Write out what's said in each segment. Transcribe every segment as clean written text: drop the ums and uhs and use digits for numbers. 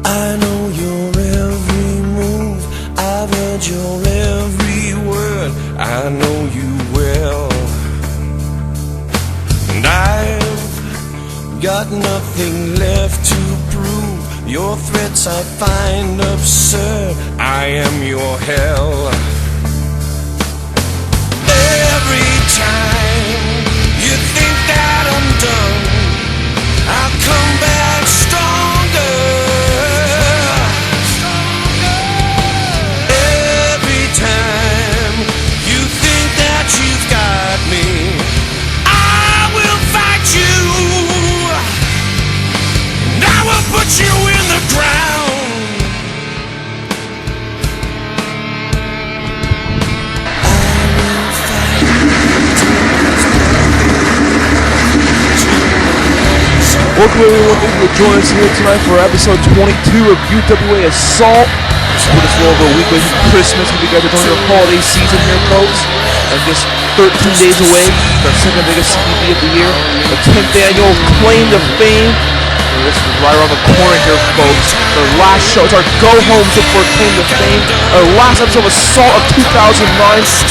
I know your every move, I've heard your every word, I know you well. And I've got nothing left to prove, your threats I find absurd, I am your hell. Every time you think that I'm done, I'll come back stronger. Every time you think that you've got me, I will fight you, and I will put you in the ground. Welcome everyone, thank you for joining us here tonight for episode 22 of UWA Assault. We're just a little over a week away from Christmas. Hope you guys are doing your holiday season here, folks. And just 13 days away from our second biggest CBB of the year, the 10th annual Claim to Fame. And this is right around the corner here, folks. The last show, it's our go-home show for Claim to Fame. Our last episode of Assault of 2009.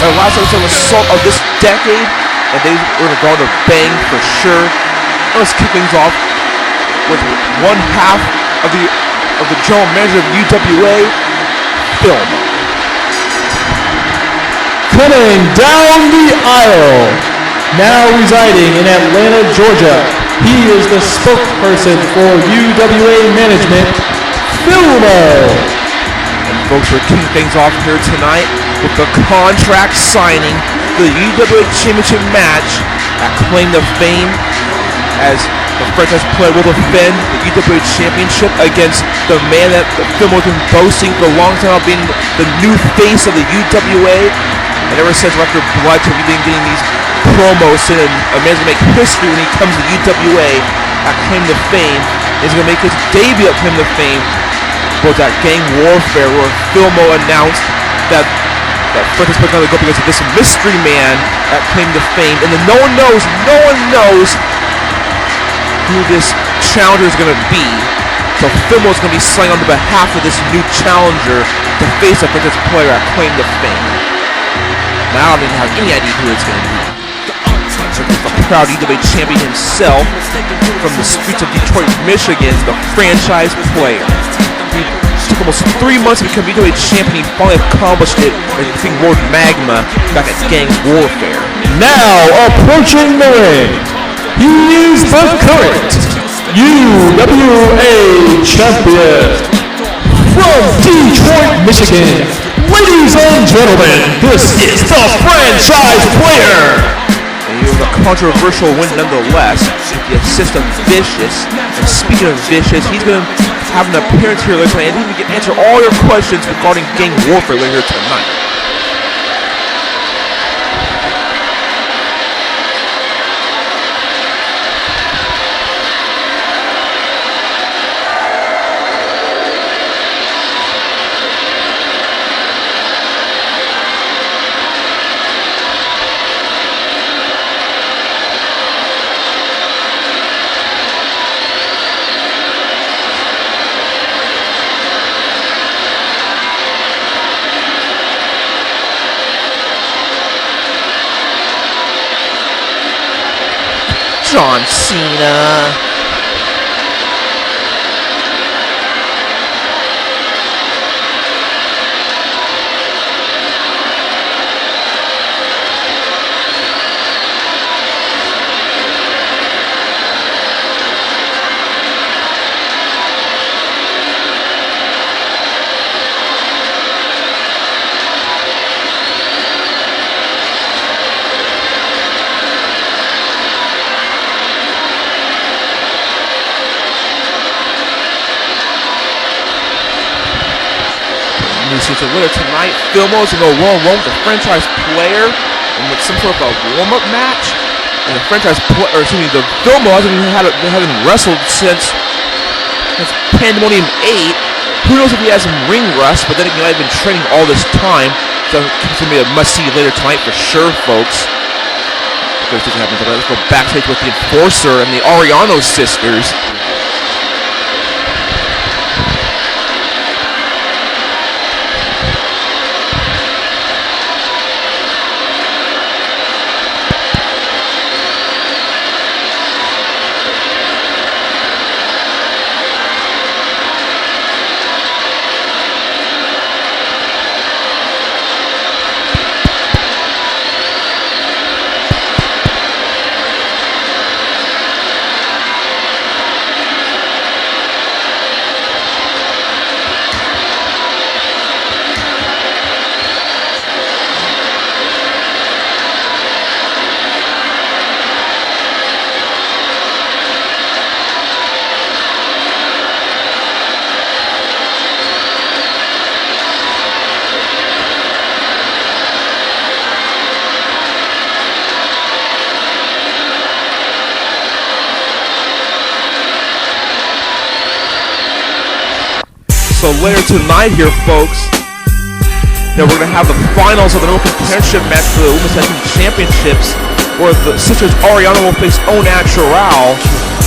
Our last episode of Assault of this decade. And we're going to go on a bang for sure. Let's kick things off with one half of the general manager of UWA, Film. Coming down the aisle, now residing in Atlanta, Georgia, he is the spokesperson for UWA management, Filmo. And folks, we're kicking things off here tonight with the contract signing, the UWA Championship match at Claim to Fame, as the franchise player will defend the UWA Championship against the man that Filmo has been boasting for a long time about being the new face of the UWA. And ever since Rector Blood, we've been getting these promos in, and a man's going to make history when he comes to UWA at Claim to Fame. He's going to make his debut at Claim to Fame, both at Gang Warfare, where Filmo announced that franchise player is going to go because of this mystery man at Claim to Fame. And then no one knows who this challenger is going to be. So Filmo is going to be slaying on the behalf of this new challenger to face a franchise player at Claim to Fame. Now I don't even have any idea who it's going to be. The proud UWA champion himself from the streets of Detroit, Michigan, the franchise player. He took almost 3 months to become UWA champion. He finally accomplished it by defeating Lord Magma back at Gang Warfare. Now approaching the ring, he is the current UWA champion from Detroit, Michigan. Ladies and gentlemen, this is the franchise player. And he was a controversial win nonetheless, with the assist of Vicious. And speaking of Vicious, he's going to have an appearance here later tonight, and he's going to answer all your questions regarding Gang Warfare later tonight. John Cena. So later tonight, Filmo is going to go one-on-one with the franchise player and with some sort of a warm-up match. And the franchise player, or excuse me, the Filmo hasn't wrestled since Pandemonium 8. Who knows if he has some ring rust, but then again, I've been training all this time, so it's going to be a must-see later tonight for sure, folks. Let's go backstage with the Enforcer and the Areano sisters. So later tonight here, folks, we're going to have the finals of the no contendership match for the Women's Tag Team Championships, where the Sisters Areano will face Naturale,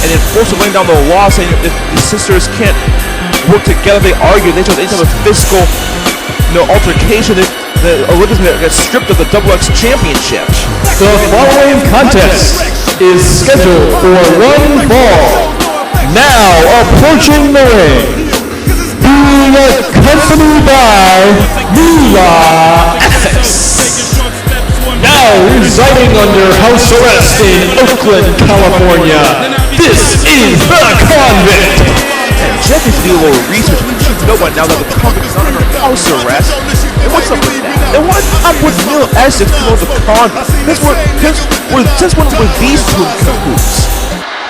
and enforcers laying down the law saying that if the sisters can't work together, they argue, they show any type of physical altercation, the Olympians get stripped of the XX Championship. The following contest is scheduled for one fall. Now approaching the ring, being accompanied by UWA Assault. Now residing under house arrest in Oakland, California, this is the Convict. And Jeff needs to do a little research. We should know by now that the Convict is not under house arrest. And what's up with that? And what's up with Neil Essex to know the Convict? That's when we're these two in cahoots.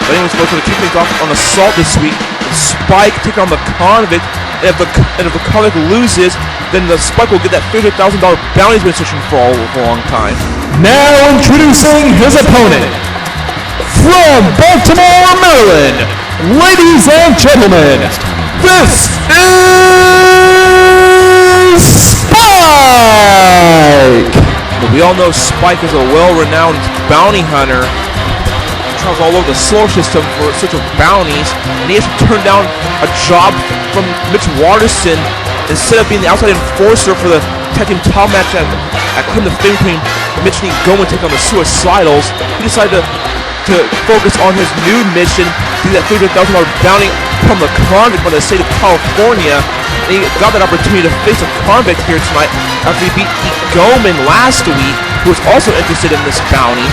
But anyways, folks, we're going to kick things off on Assault this week. Spike taking on the Convict. And if the Convict loses, then the Spike will get that $300,000 bounty he's been searching for a long time. Now introducing his opponent, from Baltimore, Maryland, ladies and gentlemen, this is Spike! But we all know Spike is a well-renowned bounty hunter. He travels all over the solar system for search of bounties, and he has to turn down a job from Mitch Waterson instead of being the outside enforcer for the tag team title match at Claim the Fame between Mitch and Goma taking on the Suicidals. He decided to focus on his new mission, to get that $300,000 bounty from the Convict from the state of California. And he got that opportunity to face a Convict here tonight after he beat Goman last week, who was also interested in this bounty.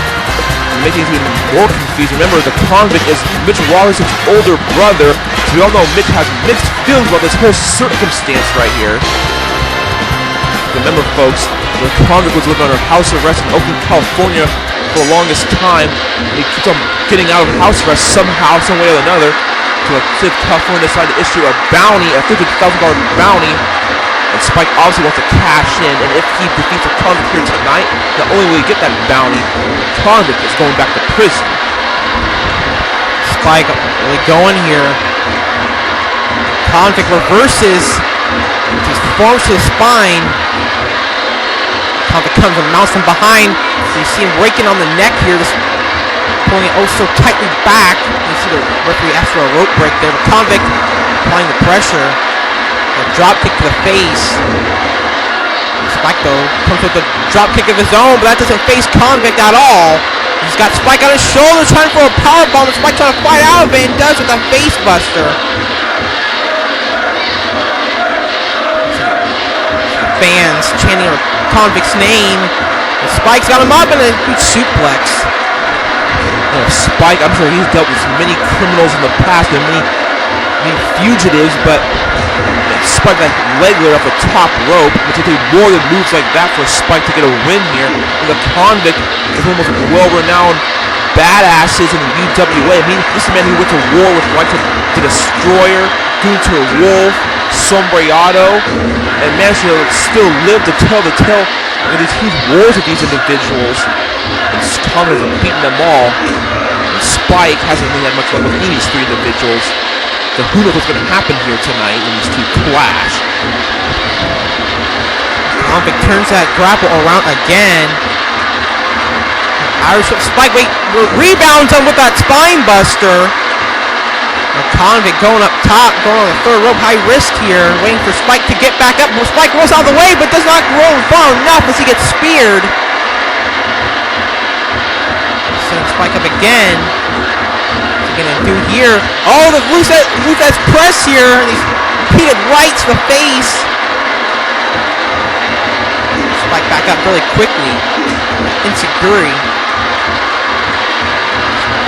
Making things even more confusing. Remember, the Convict is Mitch Waterson's older brother, so we all know Mitch has mixed feelings about this whole circumstance right here. Remember, folks, the Convict was living under house arrest in Oakland, California for the longest time. And he keeps on getting out of house arrest somehow, some way or another. So the state of California decided to issue a bounty, a $50,000 bounty. And Spike obviously wants to cash in, and if he defeats the Convict here tonight, not only will he get that bounty, the Convict is going back to prison. Spike really going here. Convict reverses, just forms to the spine. Convict comes and mounts from behind. So you see him raking on the neck here, just pulling it oh so tightly back. You see the referee ask for a rope break there. The Convict applying the pressure. A drop kick to the face. Spike though comes with a drop kick of his own, but that doesn't face Convict at all. He's got Spike on his shoulder trying for a power bomb, and Spike trying to fight out of it, and does with a face buster. Fans chanting Convict's name, and Spike's got him up in a huge suplex. Spike, I'm sure he's dealt with many criminals in the past and many fugitives, but Spike that leg layer off the top rope. It's going to take more than moves like that for Spike to get a win here. And the Convict is one of the most well-renowned badasses in the UWA. I mean, this is a man who went to war with like the Destroyer, Gunther Vulf, Sombrero, and managed to still live to tell the tale of these huge wars with these individuals. And Convict has beaten them all. And Spike hasn't really had much luck with any of these three individuals. So who knows what's going to happen here tonight when these two clash. Convict turns that grapple around again. Irish whip Spike, rebounds him with that spine buster. The Convict going up top, going on the third rope, high risk here, waiting for Spike to get back up. Spike rolls out of the way, but does not roll far enough as he gets speared. Setting Spike up again. Gonna do here. Oh, the Luthez press here. These repeated right to the face. Spike back up really quickly. Insecurity.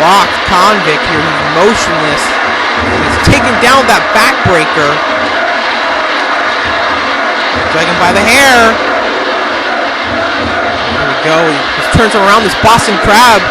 Locked Convict here. He's motionless. He's taking down that backbreaker. Dragging by the hair. There we go. He just turns around this Boston Crab.